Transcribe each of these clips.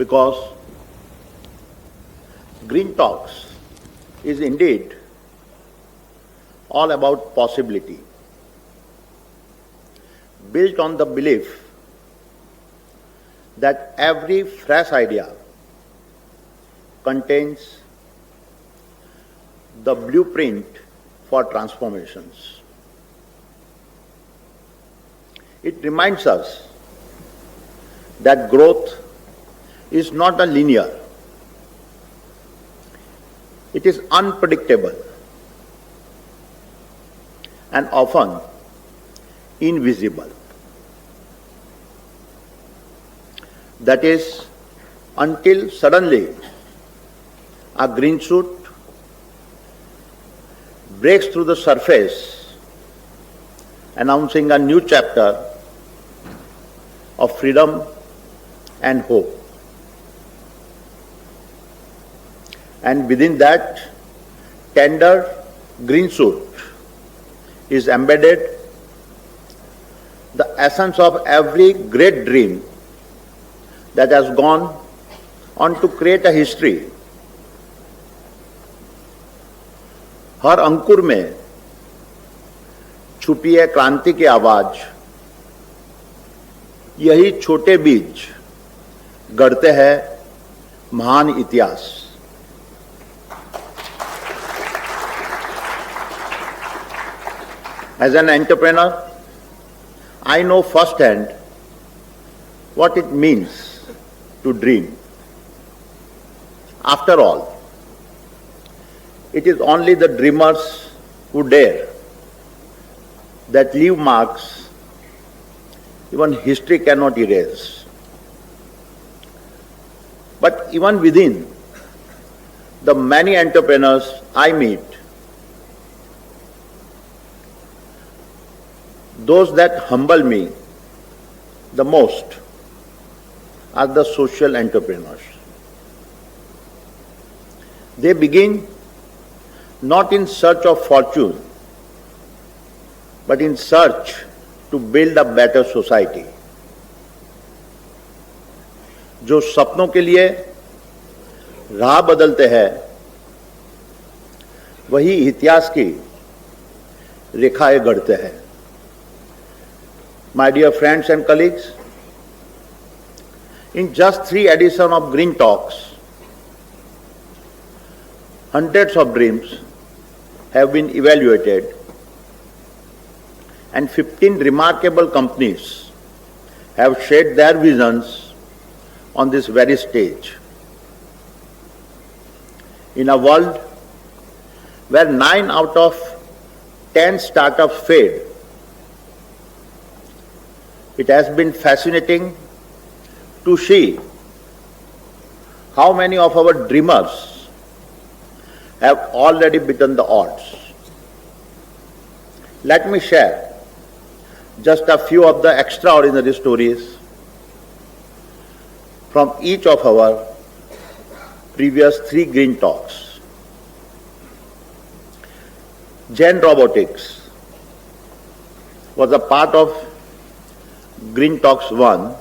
because Green Talks is indeed all about possibility, built on the belief that every fresh idea contains the blueprint for transformations. It reminds us that growth is not a linear. It is unpredictable and often invisible. That is, until suddenly a green shoot breaks through the surface, announcing a new chapter of freedom and hope. And within that tender green shoot is embedded the essence of every great dream that has gone on to create a history. हर अंकुर में छुपी है क्रांति की आवाज, यही छोटे बीज गढ़ते हैं महान इतिहास। As an entrepreneur, I know firsthand what it means to dream. After all, it is only the dreamers who dare that leave marks even history cannot erase. But even within the many entrepreneurs I meet, those that humble me the most are the social entrepreneurs. They begin not in search of fortune, but in search to build a better society. जो सपनों के लिए राह बदलते हैं, वही इतिहास की रेखाएं गढ़ते हैं. My dear friends and colleagues, in just 3 editions of Green Talks, hundreds of dreams have been evaluated and 15 remarkable companies have shared their visions on this very stage. In a world where 9 out of 10 startups failed, it has been fascinating to see how many of our dreamers have already beaten the odds. Let me share just a few of the extraordinary stories from each of our previous 3 Green Talks. Zen Robotics was a part of Green Talks 1.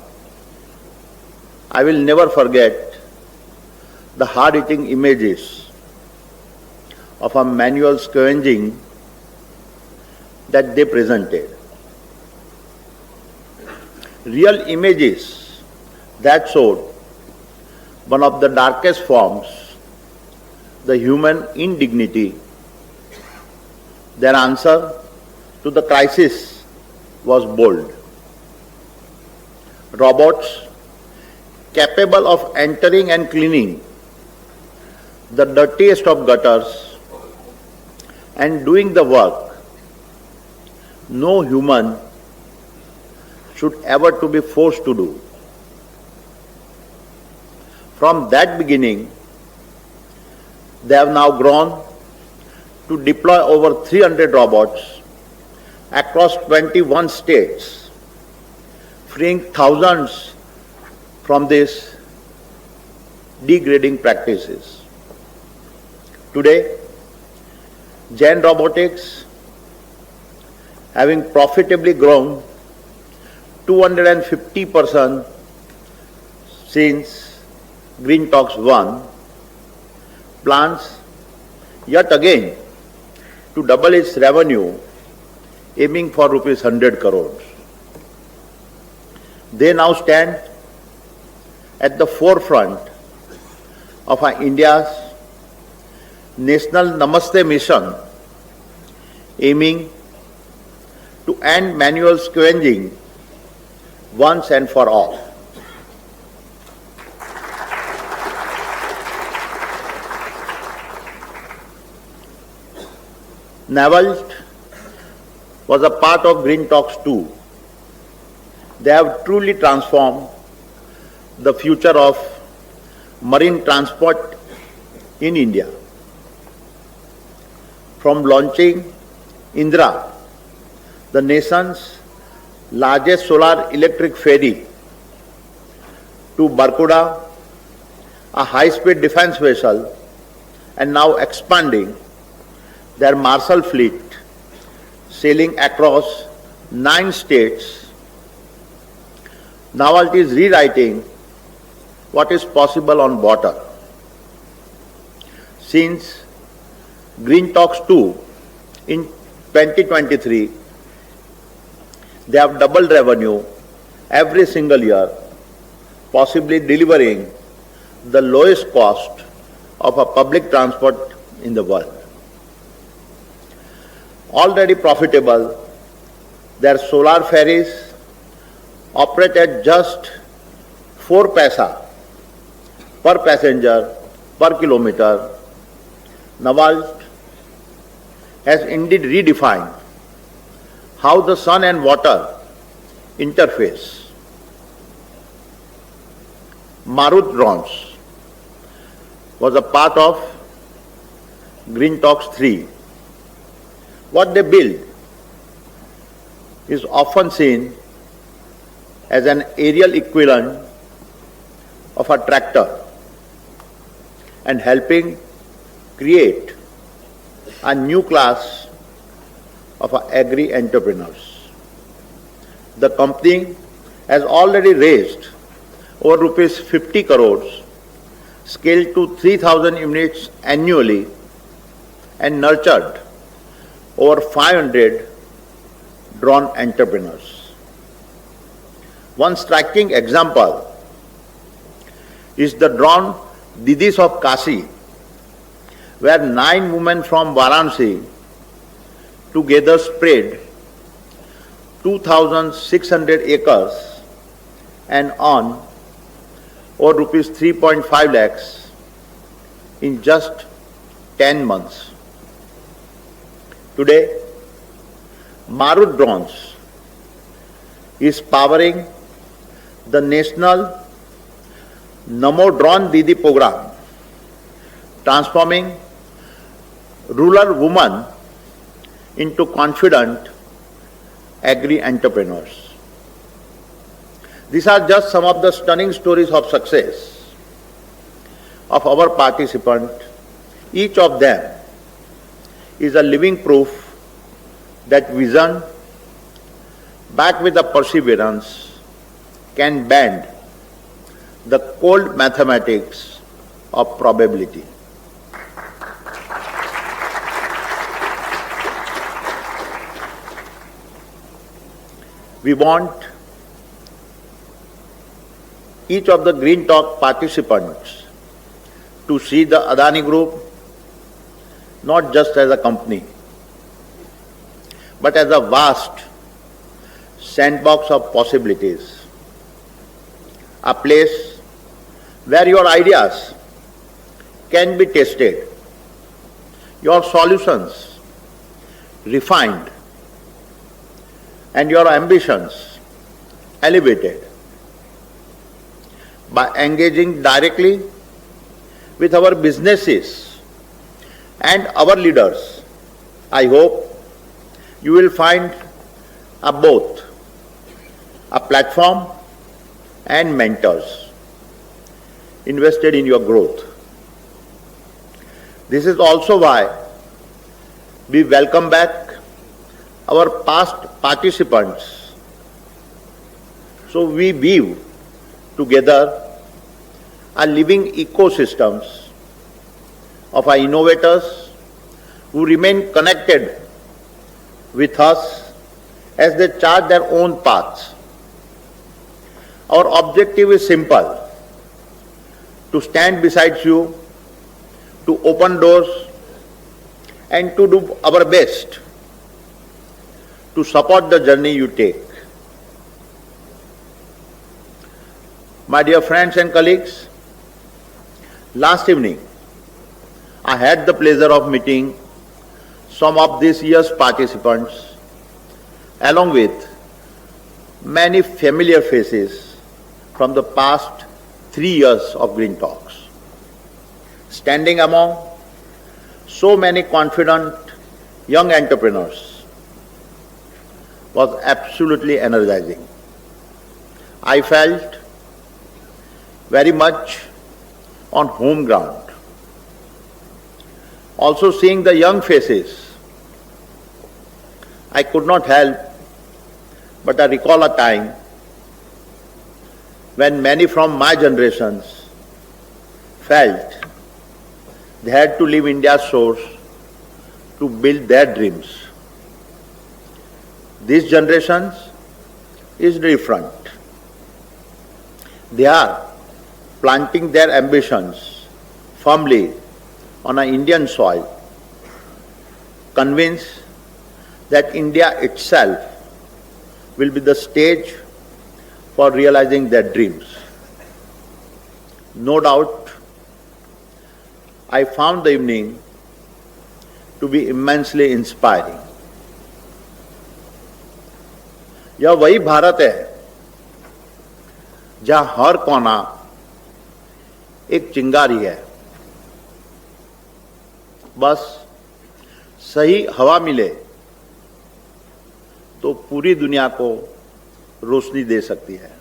I will never forget the hard-hitting images of a manual scavenging that they presented. Real images that showed one of the darkest forms, the human indignity. Their answer to the crisis was bold. Robots capable of entering and cleaning the dirtiest of gutters and doing the work no human should ever to be forced to do. From that beginning, they have now grown to deploy over 300 robots across 21 states, freeing thousands from these degrading practices. Today, Zen Robotics, having profitably grown 250% since Green Talks 1 plans yet again to double its revenue, aiming for rupees 100 crores. They now stand at the forefront of India's National Namaste Mission, aiming to end manual scavenging once and for all. Naval was a part of Green Talks 2. They have truly transformed the future of marine transport in India. From launching Indra, the nation's largest solar electric ferry, to Barkuda, a high-speed defense vessel, and now expanding their Marshall fleet, sailing across 9 states, Naval is rewriting what is possible on water. Since Green Talks 2 in 2023, they have doubled revenue every single year, possibly delivering the lowest cost of a public transport in the world. Already profitable, their solar ferries operate at just 4 paisa per passenger per kilometer. Naval has indeed redefined how the sun and water interface. Marut drones was a part of Green Talks 3. What they build is often seen as an aerial equivalent of a tractor and helping create a new class of agri-entrepreneurs. The company has already raised over rupees 50 crores, scaled to 3,000 units annually, and nurtured over 500 drone entrepreneurs. One striking example is the drone Didis of Kashi, where 9 women from Varanasi together spread 2,600 acres and on over rupees 3.5 lakhs in just 10 months. Today, Marut Drones is powering the national Namo Drone Didi program, transforming rural women into confident agri-entrepreneurs. These are just some of the stunning stories of success of our participants. Each of them is a living proof that vision, backed with the perseverance, can bend the cold mathematics of probability. We want each of the Green Talk participants to see the Adani Group not just as a company, but as a vast sandbox of possibilities, a place where your ideas can be tested, your solutions refined, and your ambitions elevated. By engaging directly with our businesses and our leaders, I hope you will find both a platform and mentors invested in your growth. This is also why we welcome back our past participants, so we weave together are living ecosystems of our innovators who remain connected with us as they chart their own paths. Our objective is simple: to stand beside you, to open doors, and to do our best to support the journey you take. My dear friends and colleagues, last evening I had the pleasure of meeting some of this year's participants, along with many familiar faces from the past 3 years of Green Talks. Standing among so many confident young entrepreneurs was absolutely energizing. I felt very much on home ground. Also seeing the young faces, I could not help but I recall a time when many from my generations felt they had to leave India's shores to build their dreams. This generation is different. They are planting their ambitions firmly on an Indian soil, convinced that India itself will be the stage for realizing their dreams. No doubt, I found the evening to be immensely inspiring. यह वही भारत है जहां हर कोना एक चिंगारी है। बस सही हवा मिले तो पूरी दुनिया को रोशनी दे सकती है।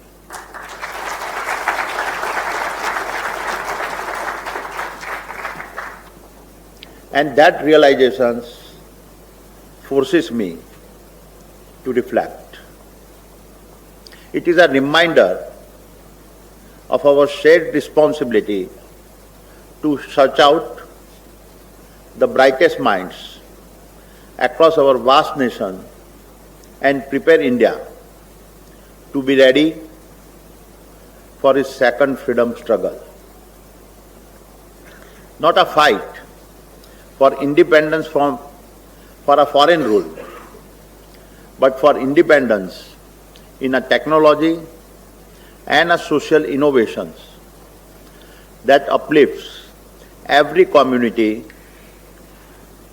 And that realization forces me to reflect. It is a reminder of our shared responsibility to search out the brightest minds across our vast nation and prepare India to be ready for its second freedom struggle. Not a fight for independence for a foreign rule, but for independence in a technology and a social innovations that uplifts every community,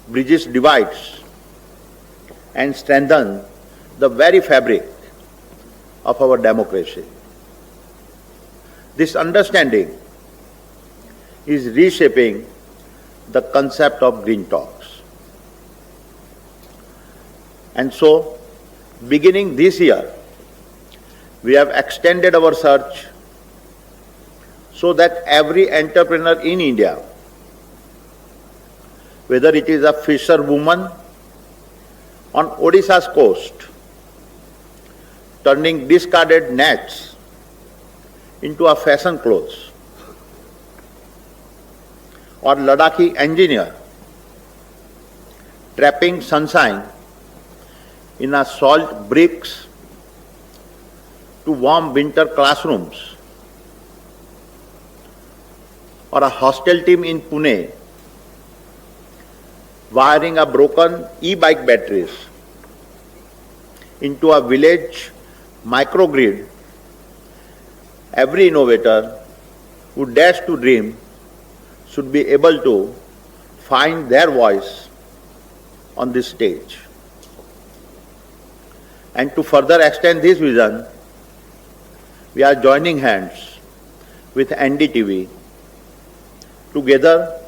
bridges divides, and strengthens the very fabric of our democracy. This understanding is reshaping the concept of Green Talks. And so, beginning this year, we have extended our search so that every entrepreneur in India, whether it is a fisherwoman on Odisha's coast, turning discarded nets into a fashion clothes, or Ladakhi engineer trapping sunshine in a salt bricks to warm winter classrooms, or a hostel team in Pune wiring a broken e-bike batteries into a village microgrid. Every innovator who dares to dream should be able to find their voice on this stage. And to further extend this vision, we are joining hands with NDTV. Together,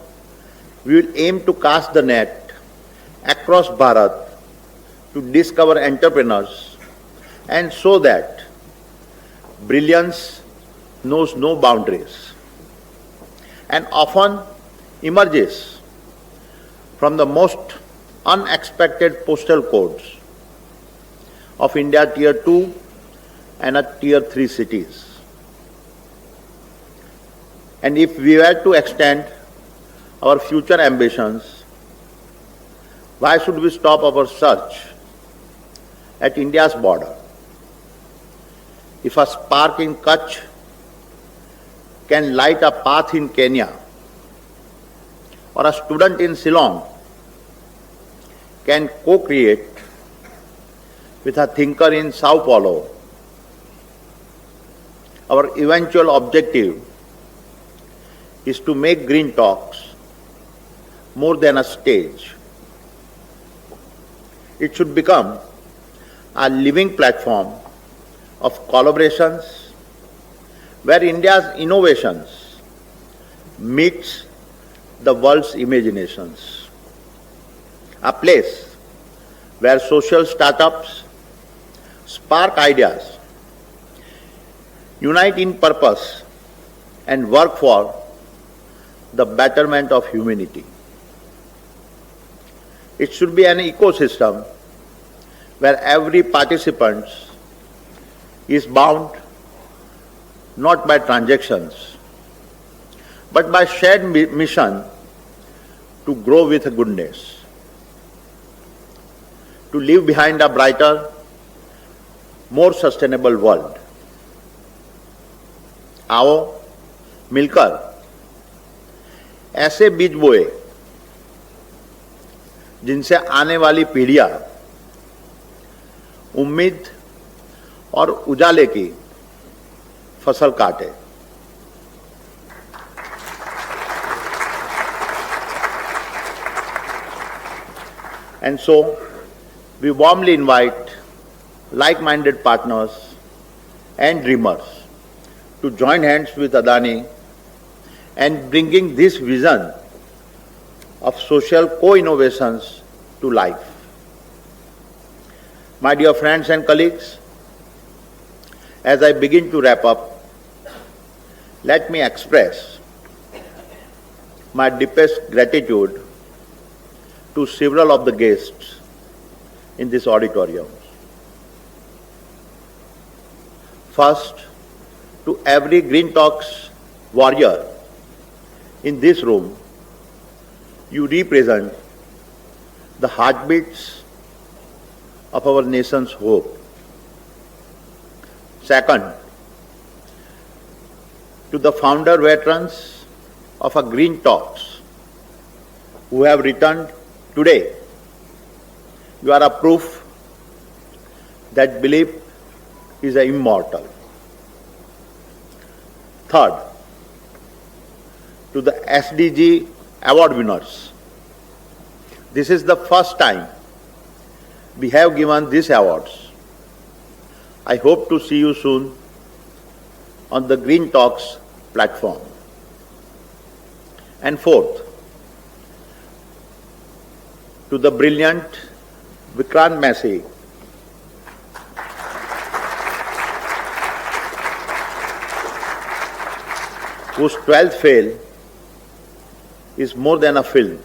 we will aim to cast the net across Bharat to discover entrepreneurs and show that brilliance knows no boundaries and often emerges from the most unexpected postal codes of India Tier 2 and Tier 3 cities. And if we were to extend our future ambitions, why should we stop our search at India's border? If a spark in Kutch can light a path in Kenya, or a student in Ceylon can co-create with a thinker in Sao Paulo, our eventual objective is to make Green Talks more than a stage. It should become a living platform of collaborations where India's innovations meets the world's imaginations. A place where social startups spark ideas, unite in purpose, and work for the betterment of humanity. It should be an ecosystem where every participant is bound not by transactions, but by shared mission to grow with goodness, to leave behind a brighter, more sustainable world. आओ मिलकर ऐसे बीज बोए जिनसे आने वाली पीढ़ियां उम्मीद और उजाले की फसल काटे। And so, we warmly invite like-minded partners and dreamers to join hands with Adani and bringing this vision of social co-innovations to life. My dear friends and colleagues, as I begin to wrap up, let me express my deepest gratitude to several of the guests in this auditorium. First, to every Green Talks warrior in this room, you represent the heartbeats of our nation's hope. Second, to the founder veterans of our Green Talks who have returned today, you are a proof that belief is immortal. Third, to the SDG award winners, this is the first time we have given these awards. I hope to see you soon on the Green Talks platform. And fourth, to the brilliant Vikrant Massey, whose 12th fail is more than a film.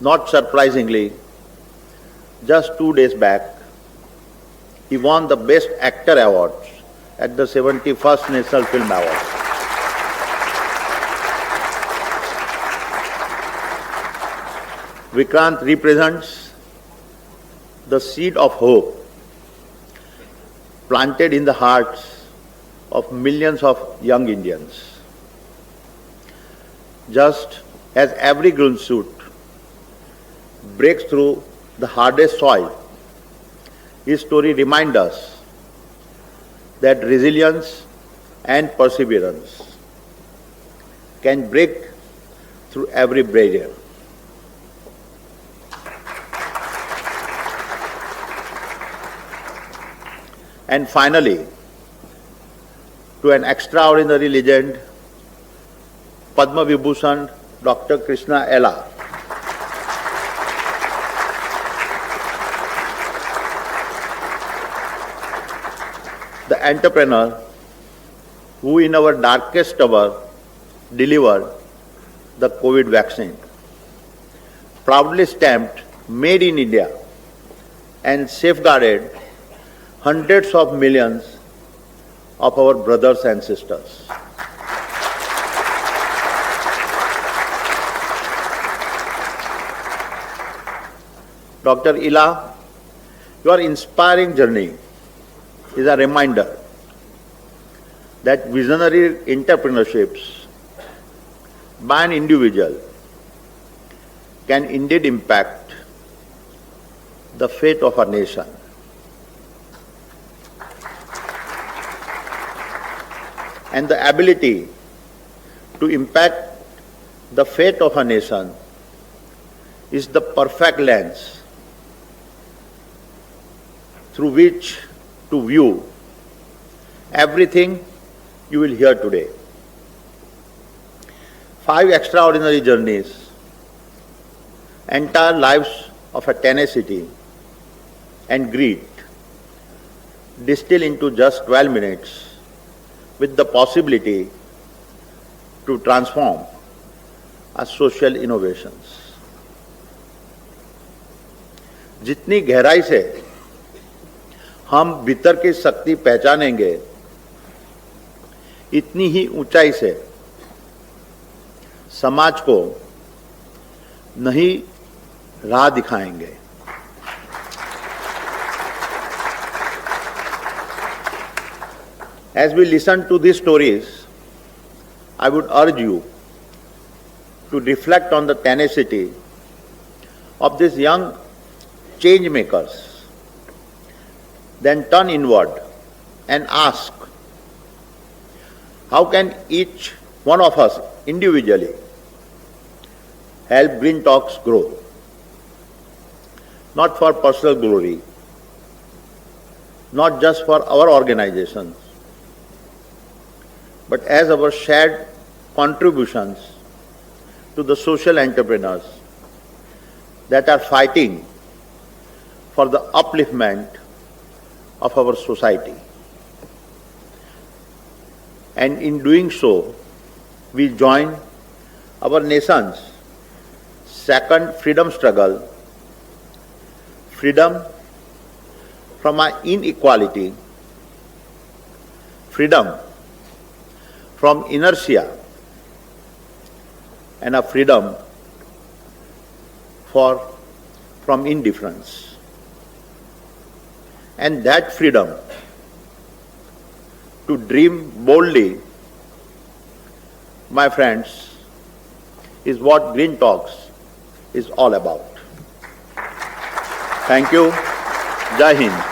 Not surprisingly, just 2 days back, he won the Best Actor Award at the 71st National Film Awards. Vikrant represents the seed of hope planted in the hearts of millions of young Indians. Just as every green shoot breaks through the hardest soil, his story reminds us that resilience and perseverance can break through every barrier. And finally, to an extraordinary legend, Padma Vibhushan Dr. Krishna Ella, the entrepreneur who in our darkest hour delivered the COVID vaccine, proudly stamped Made in India and safeguarded hundreds of millions of our brothers and sisters. Dr. Ila, your inspiring journey is a reminder that visionary entrepreneurships by an individual can indeed impact the fate of a nation. And the ability to impact the fate of a nation is the perfect lens through which to view everything you will hear today. 5 extraordinary journeys, entire lives of a tenacity and greed distilled into just 12 minutes with the possibility to transform our social innovations. जितनी गहराई से हम भीतर की शक्ति पहचानेंगे, इतनी ही ऊंचाई से समाज को नई राह दिखाएंगे. As we listen to these stories, I would urge you to reflect on the tenacity of these young change makers, then turn inward and ask, how can each one of us individually help Green Talks grow? Not for personal glory, not just for our organizations, but as our shared contributions to the social entrepreneurs that are fighting for the upliftment of our society. And in doing so, we join our nation's second freedom struggle, freedom from our inequality, freedom from inertia, and a freedom from indifference. And that freedom to dream boldly, my friends, is what Green Talks is all about. Thank you. Jai Hind.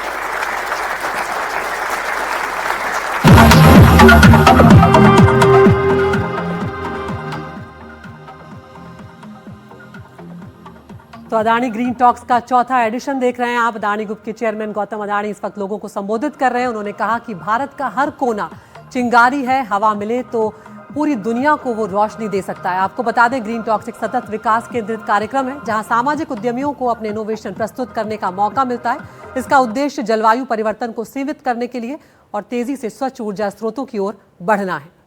तो Adani green talks का चौथा addition देख रहे हैं आप. Adani group के chairman Gautam Adani इस वक्त लोगों को संबोधित कर रहे हैं. उन्होंने कहा कि भारत का हर कोना चिंगारी है, हवा मिले तो पूरी दुनिया को वो रोशनी दे सकता है. आपको बता दें, ग्रीन टॉक्स एक सतत विकास केंद्रित कार्यक्रम है जहां सामाजिक उद्यमियों को अपने इनोवेशन प्रस्तुत करने का मौका मिलता है. इसका उद्देश्य जलवायु परिवर्तन को सीमित करने के लिए और तेजी से स्वच्छ ऊर्जा स्रोतों की ओर बढ़ना है.